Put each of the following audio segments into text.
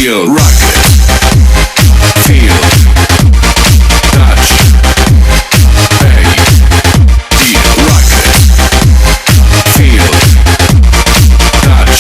feel? Rock it. Feel. Touch. Pay. Deal. Rock it. Feel. Touch.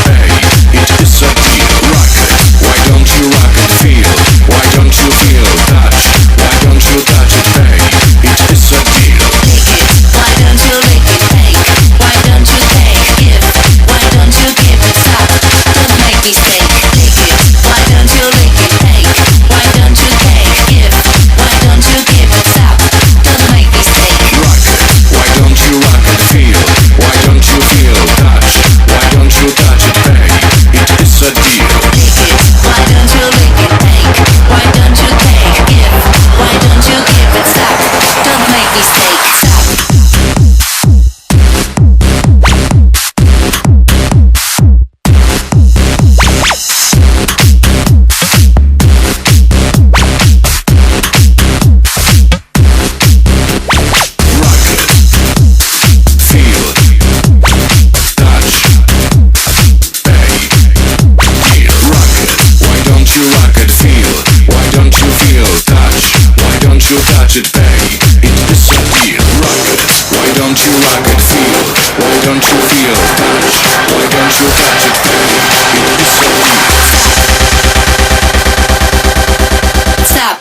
Pay. It is a deal. Rock it. Why don't you rock it? Feel. Why don't you feel? Touch. Why don't you touch it? Pay. It is a deal. Lick it. Why don't you lick it? Take. Why don't you take? Give. Why don't you give it? Stop. Don't make me stay. Lick it. Why don't you lick it? Take. Why don't you take? Give. Why don't you give it? Stop. Don't make me stay. Rock it. Why don't you rock it? Feel. Why don't you feel? Touch. Why don't you touch it? Pay. It is a deal. Lick it. Why don't you lick it? Take. Why don't you take? Give. Why don't you give it? Stop. Don't make me stay. Stop. Rock it. Feel. Touch. Pay. Deal. Rock it. Why don't you rock it? Feel. Why don't you feel? Touch. Why don't you touch it? Pay. It is a deal. Rock it. Why don't you rock it? Feel. Why don't you feel? Touch. Why don't you touch it? Pay. It is a deal. Stop.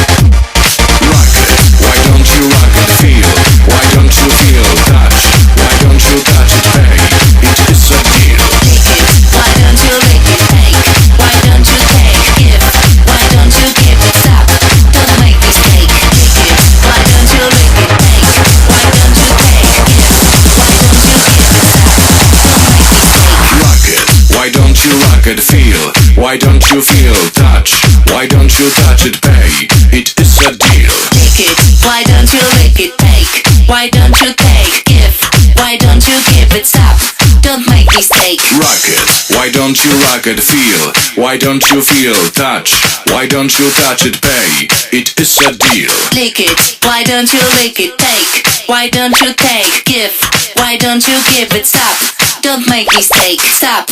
Rock it. Why don't you rock it? Feel. Why don't you feel? Touch. Why don't you touch it? Pay. It is a deal. Lick it. Why don't you lick it? Take. Why don't you take? Give. Why don't you give it? Stop. Don't make me stay. Lick it. Why don't you lick it? Take. Why don't you take? Give. Why don't you give it? Stop. Don't make me stay. Rock it. Why don't you rock it? Feel. Why don't you feel? Touch. Why don't you touch it? Pay. It is a deal. Lick it. Why don't you lick it? Take. Why don't you take? Give. Why don't you give it? Stop. Don't make me stay. Rock it. Why don't you rock it? Feel. Why don't you feel? Touch. Why don't you touch it? Pay. It is a deal. Lick it. Why don't you lick it? Take. Why don't you take? Give. Why don't you give it? Stop. Don't make me stay. Stop.